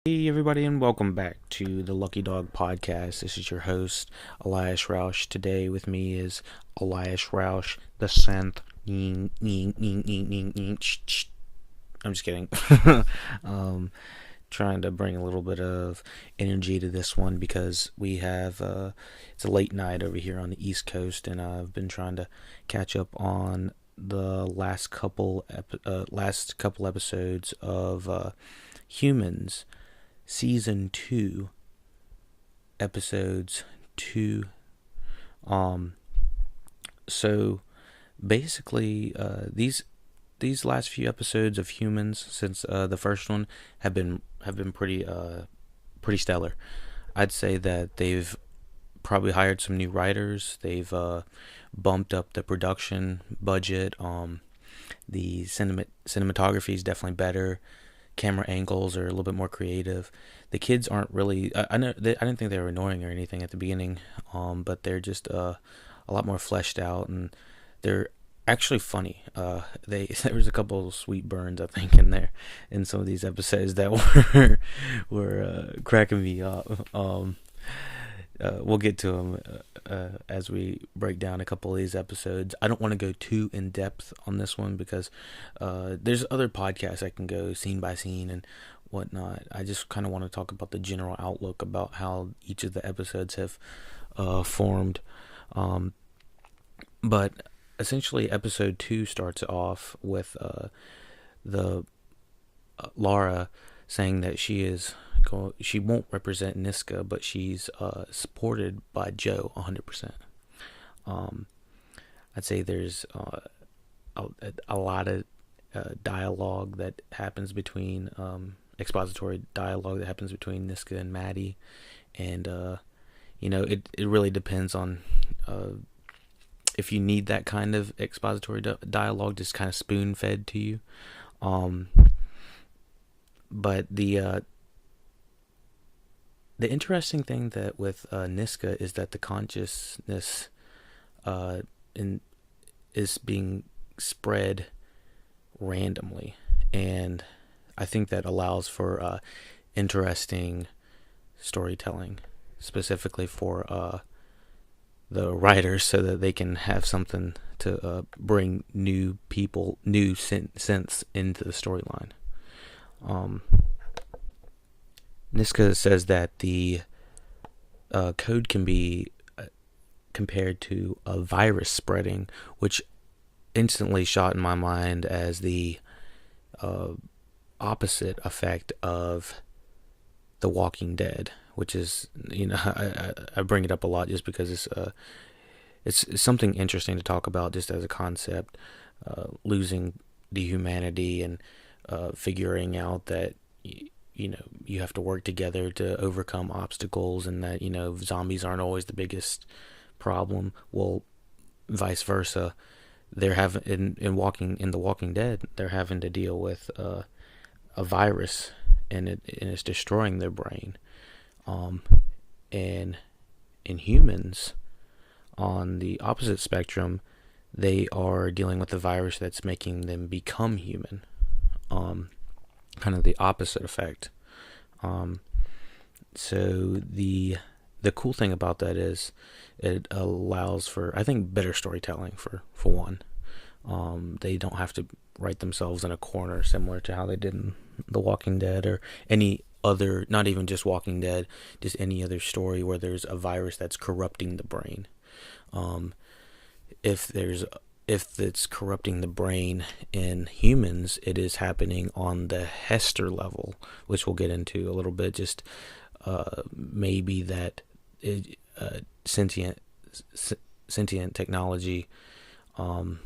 Hey everybody, and welcome back to the Lucky Dog Podcast. This is your host, Elias Roush. Today with me is Elias Roush, the synth. I'm just kidding. um, Trying to bring a little bit of energy to this one because we have it's a late night over here on the East Coast, and I've been trying to catch up on the last couple episodes of Humans. Season 2, episodes 2. Um, so basically, these last few episodes of Humans since the first one have been pretty stellar. I'd say that they've probably hired some new writers. They've bumped up the production budget. The cinematography is definitely better. Camera angles are a little bit more creative. The kids aren't really. I know. I didn't think they were annoying or anything at the beginning, but they're just a lot more fleshed out, and they're actually funny. There was a couple of sweet burns, I think, in there in some of these episodes that were cracking me up. We'll get to them as we break down a couple of these episodes. I don't want to go too in depth on this one because there's other podcasts I can go scene by scene and whatnot. I just kind of want to talk about the general outlook about how each of the episodes have formed. But essentially, episode 2 starts off with the Laura saying that she won't represent Niska, but she's supported by Joe 100%. I'd say there's a lot of dialogue that happens between expository dialogue that happens between Niska and Maddie, and it really depends on if you need that kind of expository dialogue just kind of spoon fed to you. But the interesting thing that with Niska is that the consciousness is being spread randomly, and I think that allows for interesting storytelling, specifically for the writers, so that they can have something to bring new sense into the storyline. Niska says that the code can be compared to a virus spreading, which instantly shot in my mind as the opposite effect of The Walking Dead, which is, I bring it up a lot just because it's something interesting to talk about just as a concept, losing the humanity and figuring out that you have to work together to overcome obstacles, and that zombies aren't always the biggest problem. Well, vice versa, they're having in The Walking Dead, they're having to deal with a virus, and it's destroying their brain. And in Humans, on the opposite spectrum, they are dealing with a virus that's making them become human. Kind of the opposite effect. So the cool thing about that is it allows for, I think, better storytelling for one. They don't have to write themselves in a corner similar to how they did in The Walking Dead or any other, not even just Walking Dead, just any other story where there's a virus that's corrupting the brain. If it's corrupting the brain in Humans, it is happening on the Hester level, which we'll get into a little bit. Just maybe that sentient technology and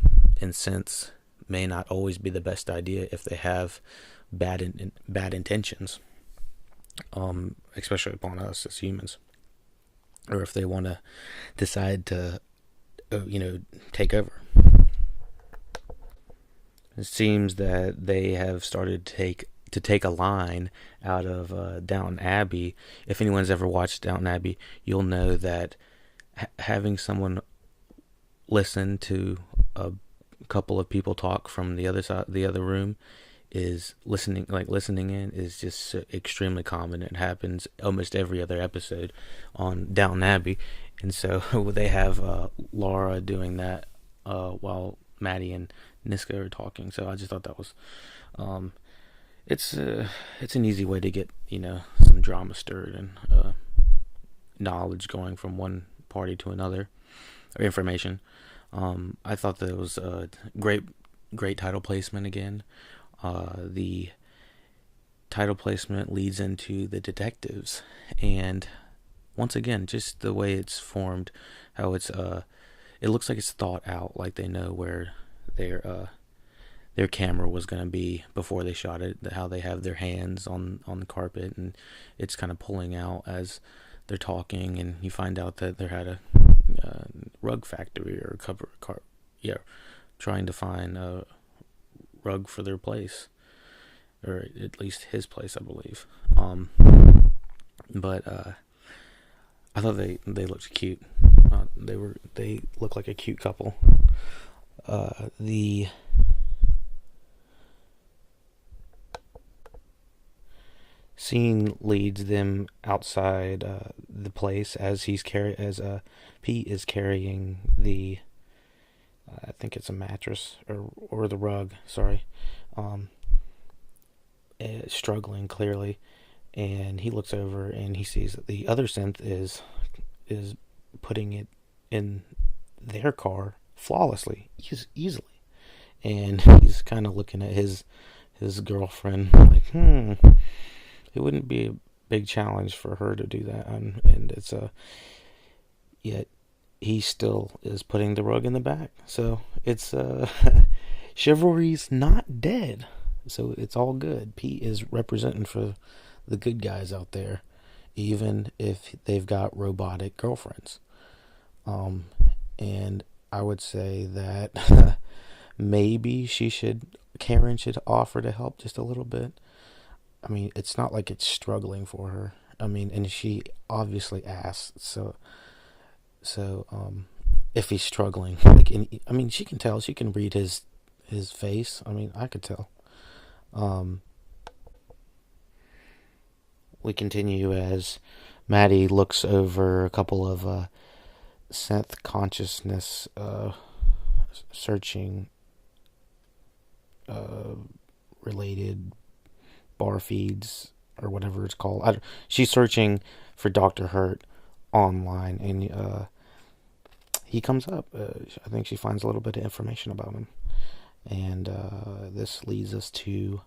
sense may not always be the best idea if they have bad intentions, especially upon us as humans, or if they want to decide to take over. It seems that they have started to take a line out of Downton Abbey. If anyone's ever watched Downton Abbey, you'll know that having someone listen to a couple of people talk from the other side, the other room, is listening in is just so extremely common. It happens almost every other episode on Downton Abbey, and so they have Laura doing that while Maddie and Niska are talking. So I just thought that was it's an easy way to get some drama stirred and knowledge going from one party to another, or information. I thought that it was a great title placement again. The title placement leads into the detectives, and once again, just the way it's formed, how it looks like it's thought out, like they know where their camera was going to be before they shot it, how they have their hands on the carpet, and it's kind of pulling out as they're talking, and you find out that they had a rug factory or trying to find a rug for their place, or at least his place, I believe. But I thought they looked cute. They look like a cute couple. The scene leads them outside the place as Pete is carrying the I think it's a mattress or the rug. Sorry, struggling clearly, and he looks over and he sees that the other synth is putting it in their car flawlessly, easily, and he's kind of looking at his girlfriend like, it wouldn't be a big challenge for her to do that, and it's yet he still is putting the rug in the back. So it's chivalry's not dead, so it's all good. Pete is representing for the good guys out there, even if they've got robotic girlfriends. And I would say that maybe Karen should offer to help just a little bit. I mean, it's not like it's struggling for her. I mean, and she obviously asked, so if he's struggling, I mean, she can tell. She can read his face. I mean, I could tell. We continue as Maddie looks over a couple of synth consciousness searching related bar feeds or whatever it's called. She's searching for Dr. Hurt online, and he comes up. I think she finds a little bit of information about him, and this leads us to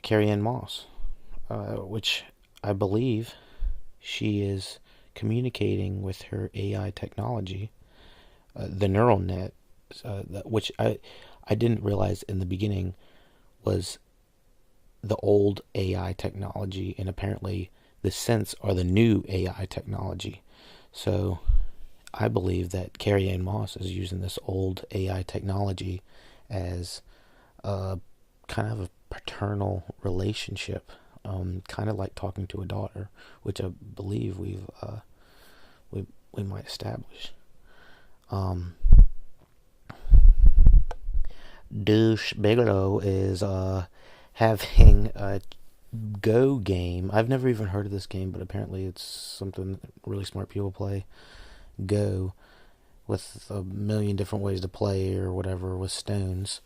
Carrie Ann Moss, which I believe she is communicating with her AI technology, the neural net, which I didn't realize in the beginning was the old AI technology, and apparently the synths are the new AI technology. So I believe that Carrie Ann Moss is using this old AI technology as a kind of a paternal relationship, kind of like talking to a daughter, which I believe we might establish. Douche Bigelow is having a Go game. I've never even heard of this game, but apparently it's something really smart people play. Go, with a million different ways to play or whatever with stones.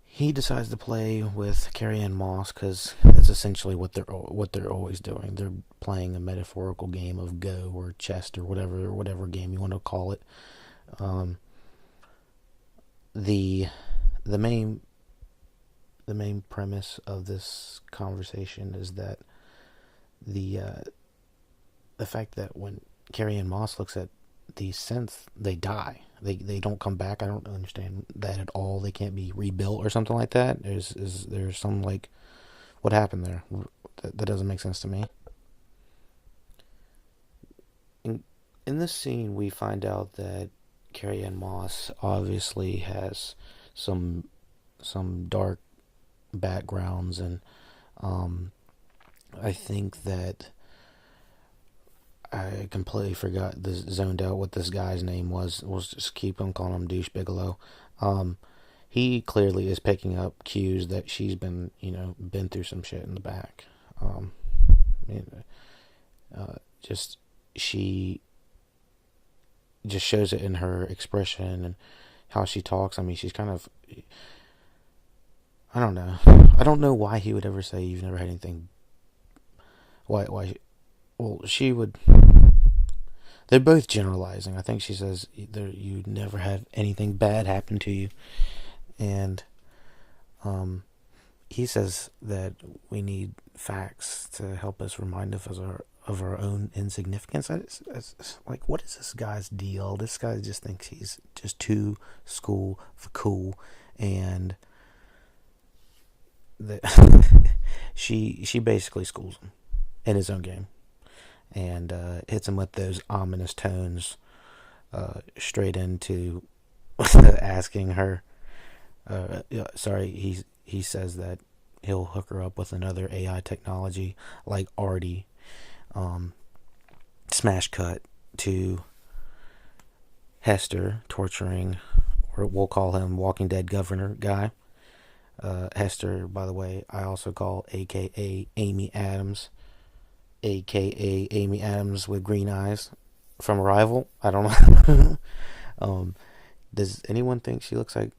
He decides to play with Carrie Ann Moss because that's essentially what they're always doing. They're playing a metaphorical game of Go or chess or whatever game you want to call it. The main premise of this conversation is that the fact that when Carrie Ann Moss looks at the synth, they die. They don't come back. I don't understand that at all. They can't be rebuilt or something like that. Is there some, like, what happened there? That doesn't make sense to me. In this scene, we find out that Carrie Ann Moss obviously has some dark backgrounds, and I think that I completely zoned out what this guy's name was. We'll just keep on calling him Douche Bigelow. he clearly is picking up cues that she's been through some shit in the back. You just she just shows it in her expression and how she talks. I mean, she's kind of, I don't know. I don't know why he would ever say you've never had anything. Why? Well, she would. They're both generalizing. I think she says either you never had anything bad happen to you, and he says that we need facts to help us remind us of our own insignificance. It's like, what is this guy's deal? This guy just thinks he's just too school for cool, and she basically schools him in his own game, and hits him with those ominous tones straight into asking her. He says that he'll hook her up with another AI technology like Artie. Smash cut to Hester torturing, or we'll call him Walking Dead governor guy. Hester, by the way, I also call AKA Amy Adams, AKA Amy Adams with green eyes from Arrival. I don't know. Does anyone think she looks like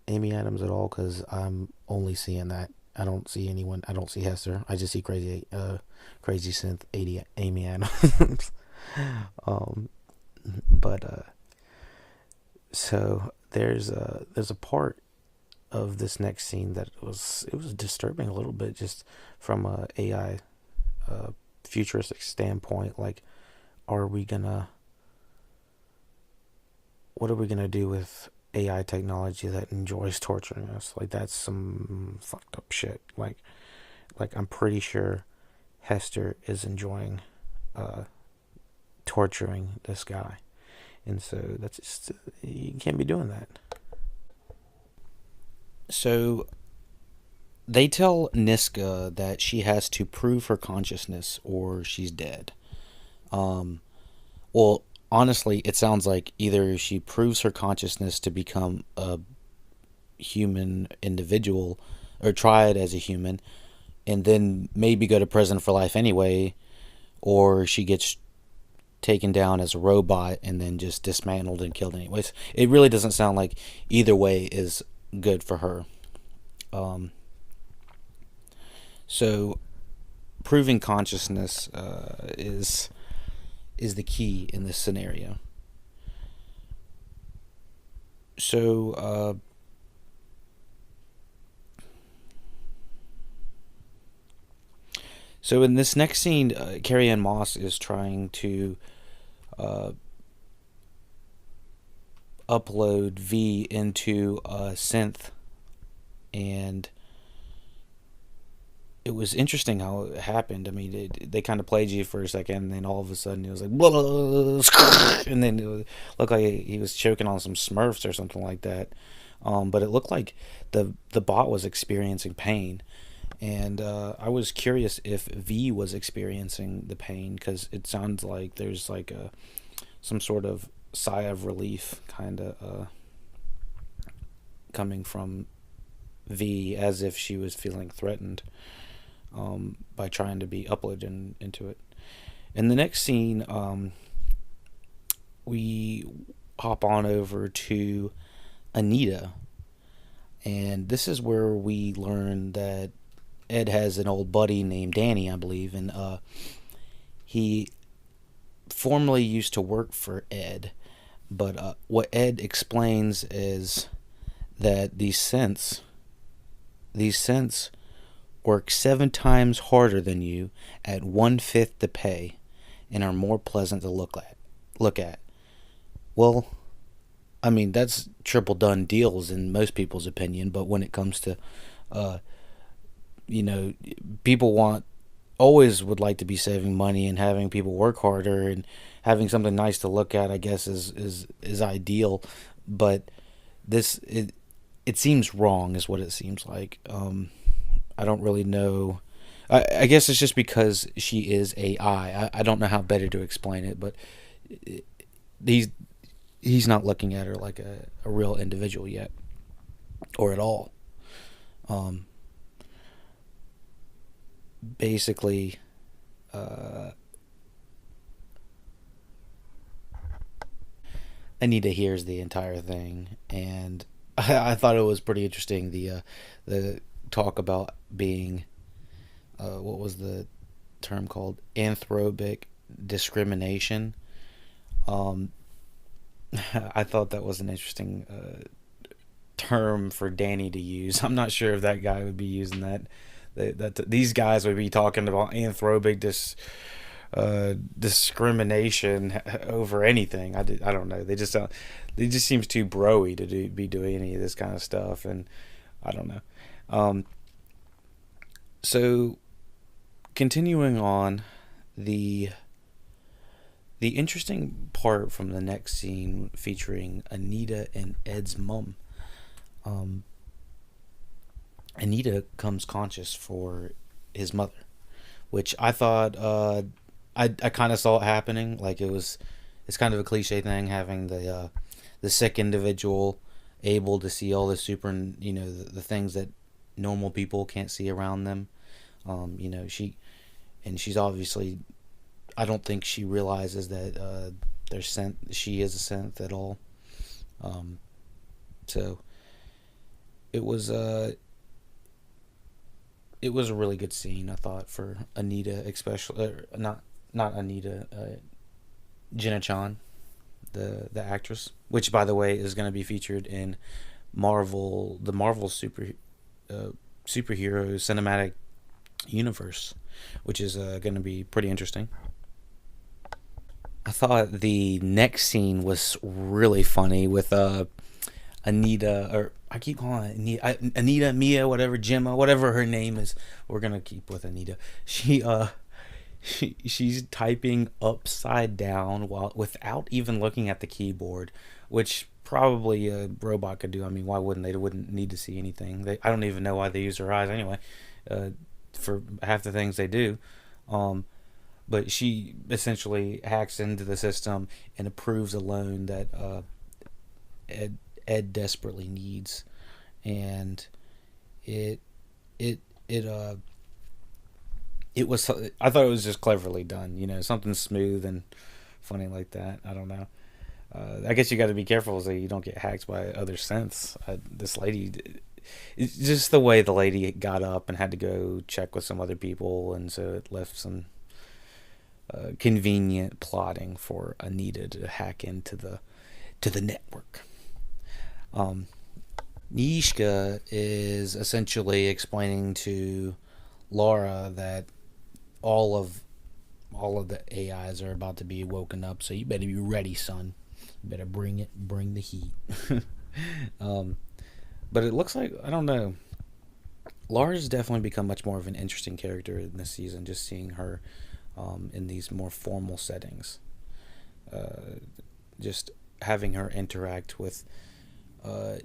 Amy Adams at all? Because I'm only seeing that. I don't see anyone. I don't see Hester. I just see crazy synth 80 Amy Adams. So there's a part of this next scene that was disturbing a little bit, just from a AI futuristic standpoint. Like, what are we gonna do with AI technology that enjoys torturing us? Like, that's some fucked up shit. Like I'm pretty sure Hester is enjoying torturing this guy, and so that's just, you can't be doing that. So they tell Niska that she has to prove her consciousness or she's dead. Well, honestly, it sounds like either she proves her consciousness to become a human individual, or try it as a human, and then maybe go to prison for life anyway, or she gets taken down as a robot and then just dismantled and killed anyways. It really doesn't sound like either way is good for her. So proving consciousness is the key in this scenario. So in this next scene, Carrie Ann Moss is trying to upload V into a synth, and it was interesting how it happened. I mean, they kind of played you for a second, and then all of a sudden it was like, blah, blah, blah, and then it looked like he was choking on some Smurfs or something like that. But it looked like the bot was experiencing pain, and I was curious if V was experiencing the pain, because it sounds like there's like some sort of sigh of relief kind of coming from V, as if she was feeling threatened by trying to be uploaded into it. In the next scene, we hop on over to Anita, and this is where we learn that Ed has an old buddy named Danny, I believe, and he formerly used to work for Ed, but what Ed explains is that these synths work 7 times harder than you at 1/5 the pay, and are more pleasant to look at. Well, I mean, that's triple done deals in most people's opinion, but when it comes to people always would like to be saving money, and having people work harder and having something nice to look at, I guess, is ideal. But it seems wrong, is what it seems like. I don't really know. I guess it's just because she is AI. I don't know how better to explain it, but he's not looking at her like a real individual yet. or at all. Um, Basically, uh, Anita hears the entire thing, and I thought it was pretty interesting. The talk about being what was the term called, anthropic discrimination. Um, I thought that was an interesting term for Danny to use. I'm not sure if that guy would be using that. These guys would be talking about anthropic discrimination over anything. I don't know. They just don't. It just seems too broy to be doing any of this kind of stuff, and I don't know. Um, so continuing on, the the interesting part from the next scene featuring Anita and Ed's mom. Um, Anita comes conscious for his mother, which I thought I kind of saw it happening. Like it's kind of a cliche thing having the sick individual able to see all the super, the things that normal people can't see around them. She's obviously, I don't think she realizes that she is a synth at all. Um, so it was it was a really good scene, I thought, for Anita, especially not Anita, Jenna Chan, the actress, which by the way is going to be featured in the Marvel superhero cinematic universe, which is going to be pretty interesting. I thought the next scene was really funny with Anita, or I keep calling it Anita, Mia, whatever, Gemma, whatever her name is. We're gonna keep with Anita. She's typing upside down while without even looking at the keyboard, which probably a robot could do. I mean, why wouldn't they? They wouldn't need to see anything. I don't even know why they use their eyes anyway, uh, for half the things they do. Um, but she essentially hacks into the system and approves a loan that Ed, Ed desperately needs, and it it it it was, I thought it was just cleverly done, something smooth and funny like that. I don't know. I guess you got to be careful so you don't get hacked by other synths. This lady, it's just the way the lady got up and had to go check with some other people, and so it left some convenient plotting for Anita to hack into the network. Um, Nishka is essentially explaining to Laura that all of all of the AIs are about to be woken up, so you better be ready, son. You better bring the heat. um, but it looks like, I don't know. Laura's definitely become much more of an interesting character in this season. Just seeing her in these more formal settings, uh, just having her interact with uh,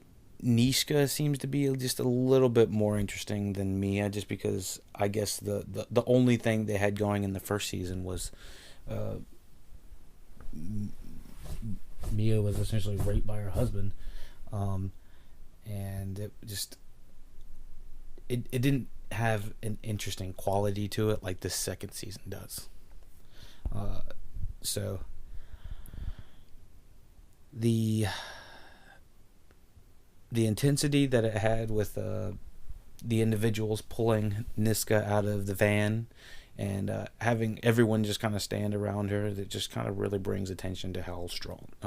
Nishka seems to be just a little bit more interesting than Mia, just because I guess the only thing they had going in the first season was uh, Mia was essentially raped by her husband, um, and it didn't have an interesting quality to it like the second season does. Uh, so the the intensity that it had with the individuals pulling Niska out of the van, and having everyone just kind of stand around her, that just kind of really brings attention to how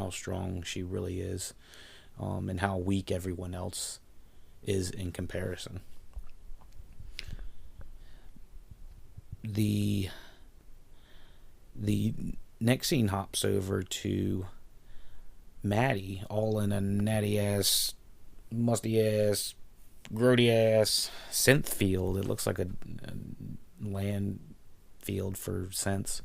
strong she really is, and how weak everyone else is in comparison. The the next scene hops over to Maddie, all in a natty ass, musty ass, grody ass synth field. It looks like a land field for synths.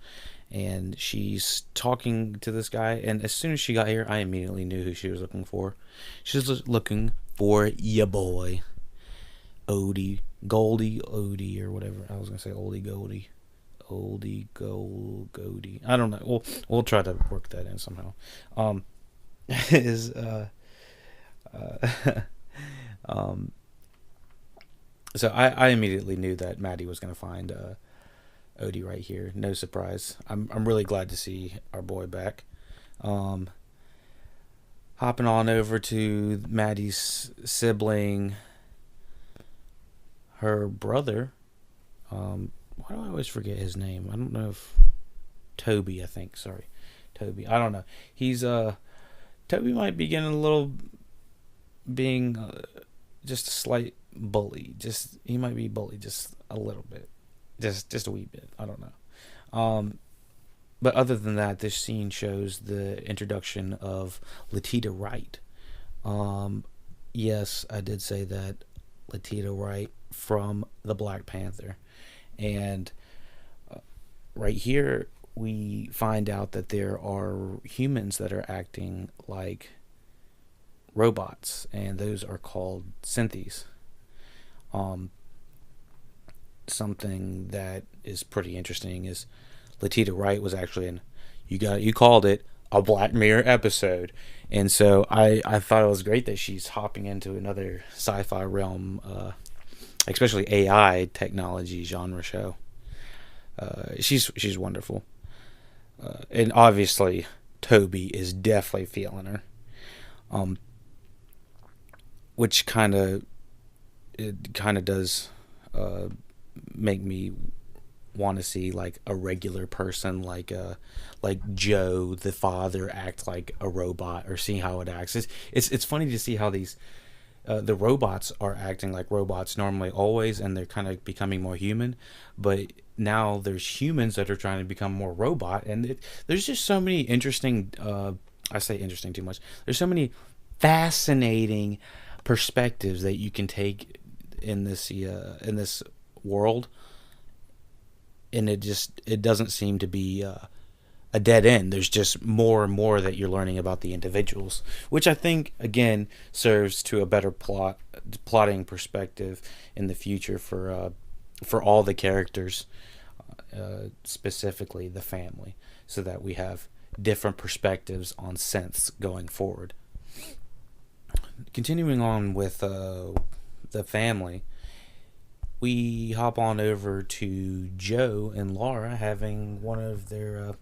And she's talking to this guy. And as soon as she got here, I immediately knew who she was looking for. She was looking for ya boy, Odie, Goldie, Odie, or whatever. I was gonna say Oldie Goldie. Goldie. I don't know. We'll try to work that in somehow. Is uh Um, so I immediately knew that Maddie was going to find Odie right here. No surprise. I'm really glad to see our boy back. Um, Hopping on over to Maddie's sibling, her brother. Why do I always forget his name? I don't know if Toby. I think. Sorry, Toby. I don't know. He's Toby might be getting a little being just a slight bully. Just he might be bullied just a little bit, just a wee bit. I don't know. But other than that, this scene shows the introduction of Letitia Wright. Um, yes, I did say that Letitia Wright from the Black Panther, and right here we find out that there are humans that are acting like robots, and those are called synthes. Um, Something that is pretty interesting is Letitia Wright was actually in you called it a Black Mirror episode, and so I thought it was great that she's hopping into another sci-fi realm, especially AI technology genre show. She's wonderful, and obviously Toby is definitely feeling her, um, which kind of does make me want to see like a regular person like Joe the father act like a robot, or see how it acts. It's funny to see how these the robots are acting like robots normally always, and they're kind of becoming more human, but now there's humans that are trying to become more robot, and there's just so many interesting I say interesting too much. There's so many fascinating perspectives that you can take in this world, and it doesn't seem to be a dead end. There's just more and more that you're learning about the individuals, which I think again serves to a better plotting perspective in the future for all the characters, specifically the family, so that we have different perspectives on synths going forward. Continuing on with the family, we hop on over to Joe and Laura having one of their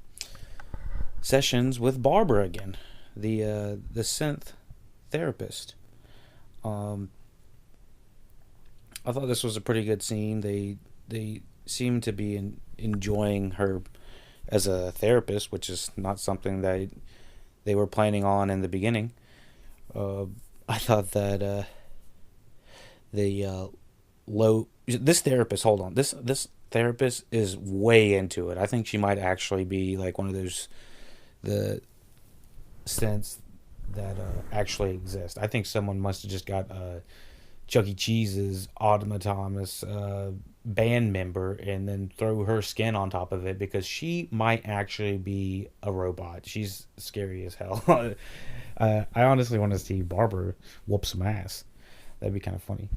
sessions with Barbara again, the synth therapist. Um, I thought this was a pretty good scene. They seem to be enjoying her as a therapist, which is not something that they were planning on in the beginning. Uh, I thought that the low this therapist. Hold on, this therapist is way into it. I think she might actually be like one of those the synths that actually exist. I think someone must have just got Chuck E. Cheese's autonomous band member and then throw her skin on top of it, because she might actually be a robot. She's scary as hell. I honestly want to see Barbara whoop some ass. That'd be kind of funny.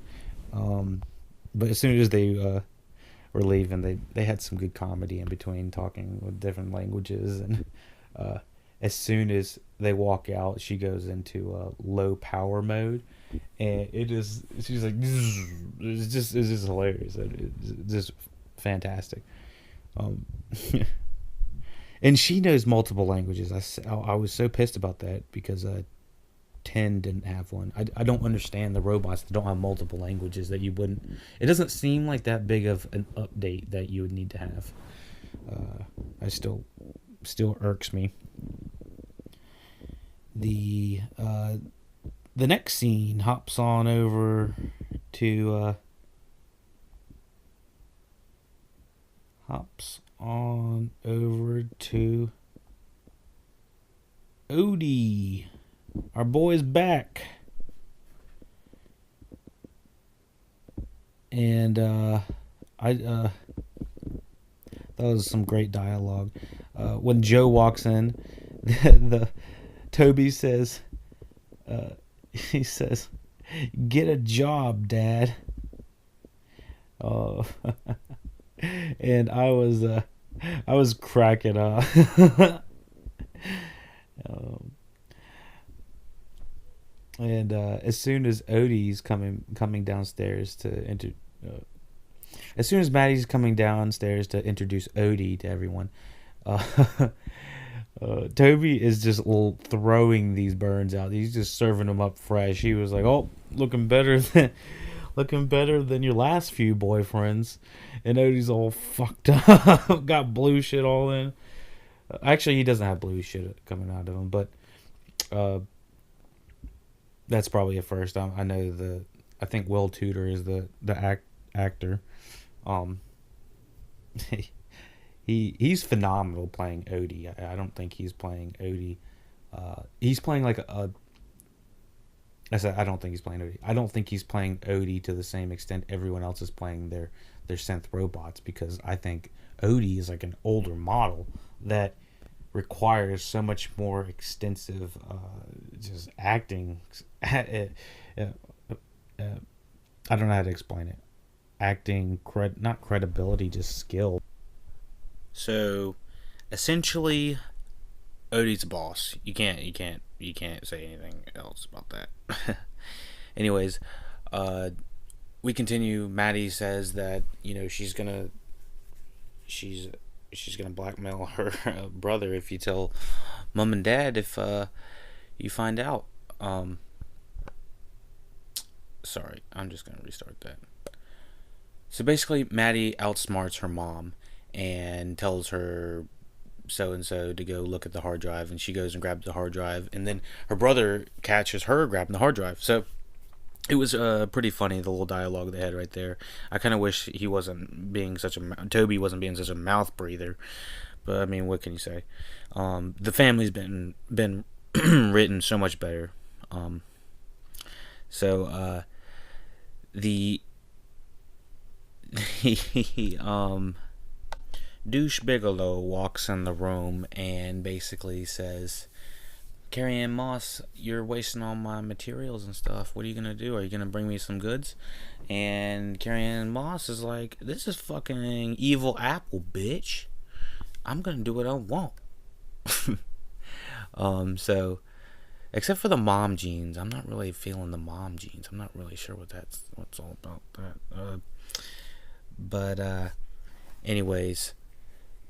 But as soon as they were leaving, they had some good comedy in between, talking with different languages, and as soon as they walk out, she goes into low power mode, and she's like, it's just hilarious. It's just fantastic. Um, and she knows multiple languages. I was so pissed about that, because 10 didn't have one. I don't understand the robots that don't have multiple languages, that you wouldn't. It doesn't seem like that big of an update that you would need to have. I still irks me. The next scene hops on over to Odie. Our boy's back. And that was some great dialogue. When Joe walks in, the Toby says, he says, "Get a job, Dad." Oh, and I was cracking up. um, And as soon as Odie's coming downstairs to as soon as Maddie's coming downstairs to introduce Odie to everyone, uh, Toby is just throwing these burns out. He's just serving them up fresh. He was like, "Oh, looking better than your last few boyfriends," and Odie's all fucked up, got blue shit all in. Actually, he doesn't have blue shit coming out of him, but uh, that's probably a first. I know I think Will Tudor is the actor. Um, he's phenomenal playing Odie. I don't think he's playing Odie. He's playing like I said I don't think he's playing Odie. I don't think he's playing Odie to the same extent everyone else is playing their synth robots, because I think Odie is like an older model that requires so much more extensive just acting. I don't know how to explain it. Acting, not credibility, just skill. So, essentially, Odie's a boss. You can't say anything else about that. Anyways, we continue. Maddie says that she's gonna blackmail her brother if you tell mom and dad if you find out. Sorry, I'm just gonna restart that. So basically, Maddie outsmarts her mom and tells her so and so to go look at the hard drive, and she goes and grabs the hard drive, and then her brother catches her grabbing the hard drive. So it was pretty funny, the little dialogue they had right there. I kind of wish Toby wasn't being such a mouth breather, but I mean, what can you say? The family's been written so much better. So the Douche Bigelow walks in the room and basically says, "Carrie Ann Moss, you're wasting all my materials and stuff. What are you going to do? Are you going to bring me some goods?" And Carrie Ann Moss is like, "This is fucking evil Apple, bitch. I'm going to do what I want." So, except for the mom jeans, I'm not really feeling the mom jeans. I'm not really sure what's all about that. But anyways,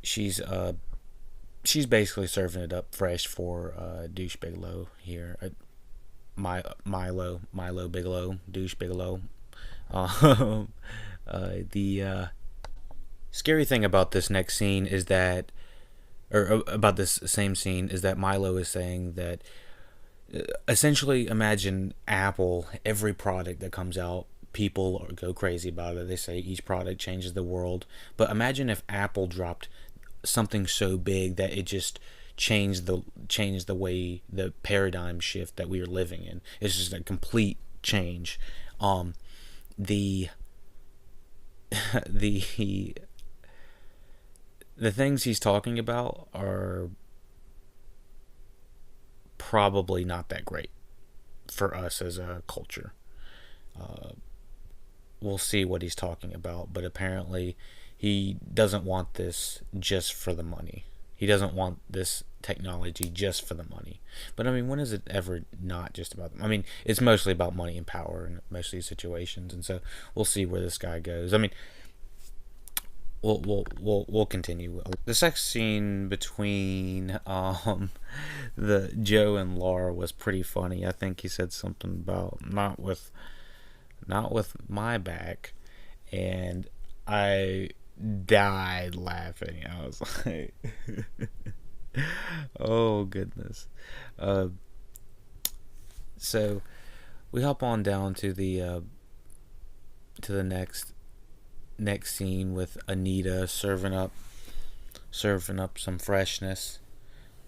she's basically serving it up fresh for Douche Bigelow here. Milo Bigelow, Douche Bigelow. The scary thing about this next scene is that, or about this same scene, is that Milo is saying that essentially, imagine Apple, every product that comes out, people go crazy about it. They say each product changes the world. But imagine if Apple dropped something so big that it just changed the way, the paradigm shift that we are living in. It's just a complete change. The the the things he's talking about are probably not that great for us as a culture. We'll see what he's talking about, but apparently he doesn't want this just for the money. He doesn't want this technology just for the money. But I mean, when is it ever not just about them? I mean, it's mostly about money and power in most of these situations, and so we'll see where this guy goes. I mean, we'll continue. The sex scene between the Joe and Laura was pretty funny. I think he said something about not with my back, and I died laughing. I was like, oh goodness. So we hop on down to the next scene with Anita serving up some freshness,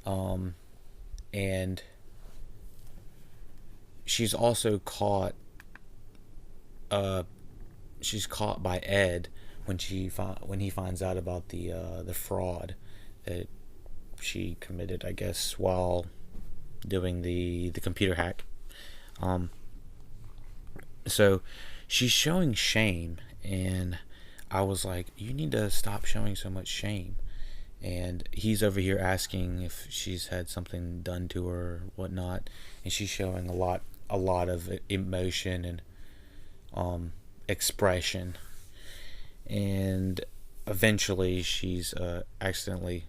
and she's also caught by Ed when he finds out about the fraud that she committed, I guess, while doing the computer hack. So she's showing shame, and I was like, you need to stop showing so much shame. And he's over here asking if she's had something done to her or whatnot, and she's showing a lot a lot of emotion and expression, and eventually she's accidentally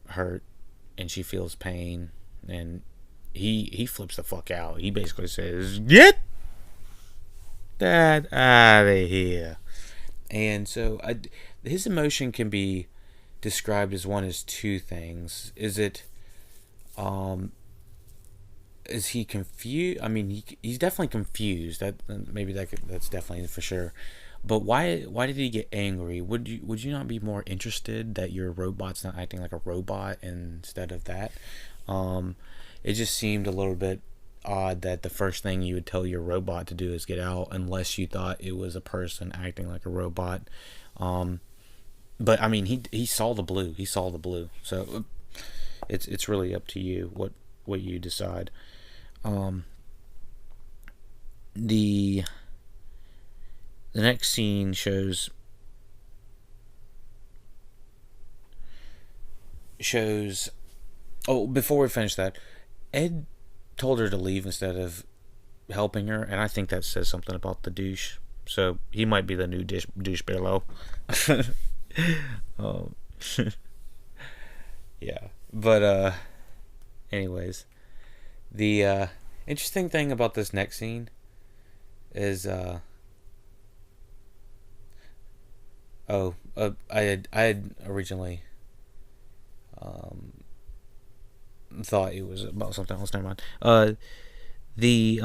hurt, and she feels pain, and he flips the fuck out. He basically says, "Get that out of here." And so his emotion can be described as one as two things. Um is he confused? I mean, he's definitely confused. That's definitely for sure. But why did he get angry? Would you not be more interested that your robot's not acting like a robot instead of that? Um, it just seemed a little bit odd that the first thing you would tell your robot to do is get out, unless you thought it was a person acting like a robot. Um, but I mean, he saw the blue. He saw the blue. So it's really up to you what you decide. Um, the the next scene shows. Oh, before we finish that, Ed told her to leave instead of helping her, and I think that says something about the douche. So he might be the new douche below. um, yeah, but anyways, the interesting thing about this next scene is I had originally um thought it was about something else. Never mind. The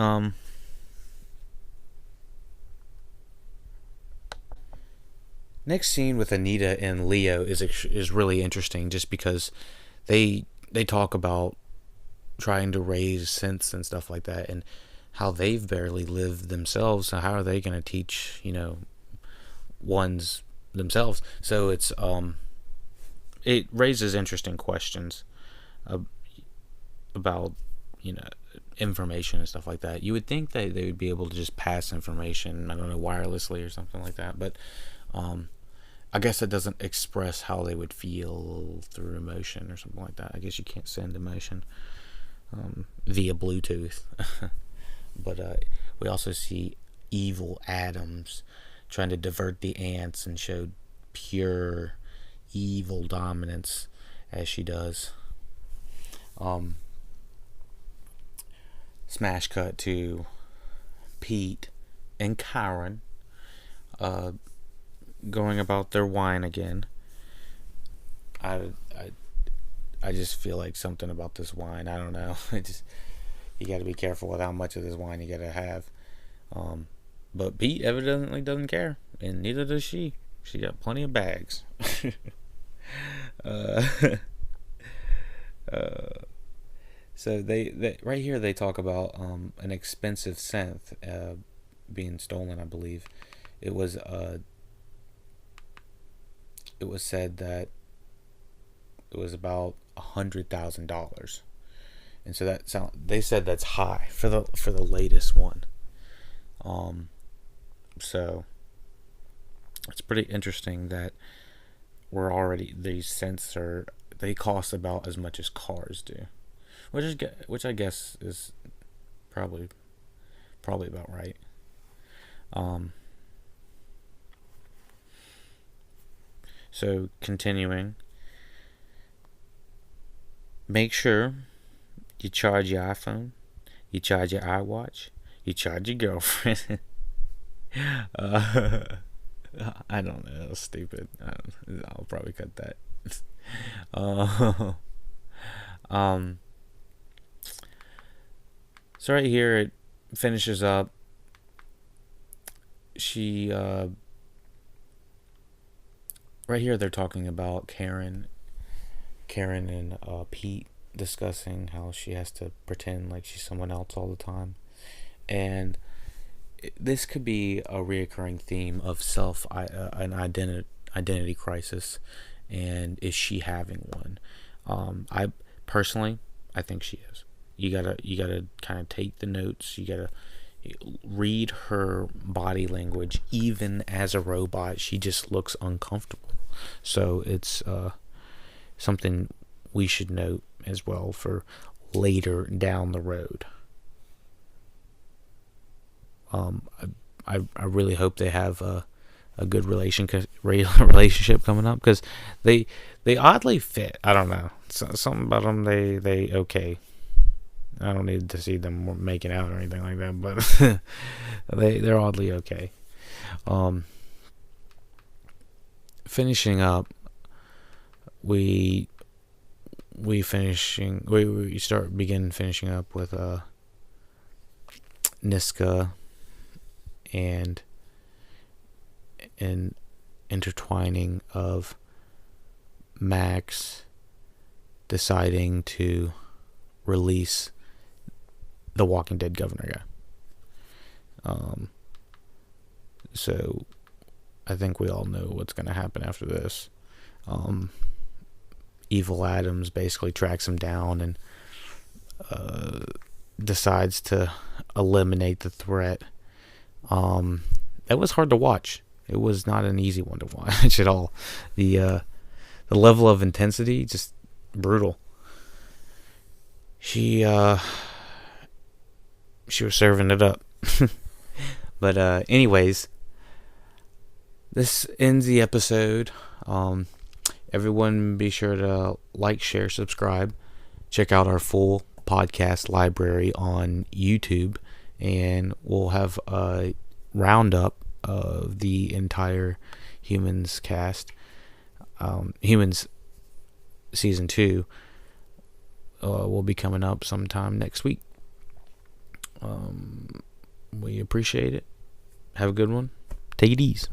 next scene with Anita and Leo is really interesting, just because they talk about trying to raise sense and stuff like that, and how they've barely lived themselves. So how are they going to teach ones themselves? So it raises interesting questions uh, about you know information and stuff like that. You would think that they would be able to just pass information, I don't know, wirelessly or something like that, but um, I guess it doesn't express how they would feel through emotion or something like that. I guess you can't send emotion via Bluetooth. But we also see evil Adams trying to divert the ants and show pure evil dominance as she does. Um, Smash cut to Pete and Karen uh, going about their wine again. I, I I just feel like something about this wine. I don't know. You got to be careful with how much of this wine you got to have. Um, but Pete evidently doesn't care, and neither does she. She got plenty of bags. uh, uh, so they right here they talk about an expensive synth being stolen. I believe it was it was said that it was about $100,000, and so they said that's high for the latest one. So it's pretty interesting that these scents they cost about as much as cars do, which I guess is probably about right. Um, so continuing, make sure you charge your iPhone, you charge your iWatch, you charge your girlfriend. uh, I don't know. That's stupid. I'll probably cut that. uh, um. So right here it finishes up. She right here they're talking about Karen and Pete discussing how she has to pretend like she's someone else all the time, and this could be a reoccurring theme of an identity crisis, and is she having one? I personally, I think she is. You gotta kind of take the notes. You gotta read her body language. Even as a robot, she just looks uncomfortable. So it's something we should note as well for later down the road. I really hope they have a good relationship coming up, because they oddly fit. I don't know, something about them. They okay. I don't need to see them making out or anything like that, but they're oddly okay. Finishing up, we begin finishing up with Niska and an intertwining of Max deciding to release the Walking Dead governor guy. So I think we all know what's going to happen after this. Evil Adams basically tracks him down and decides to eliminate the threat. It was hard to watch. It was not an easy one to watch at all. The level of intensity, just brutal. She was serving it up. But anyways, this ends the episode. Everyone be sure to like, share, subscribe. Check out our full podcast library on YouTube, and we'll have a roundup of the entire Humans cast. Humans season 2 will be coming up sometime next week. We appreciate it. Have a good one. Take it easy.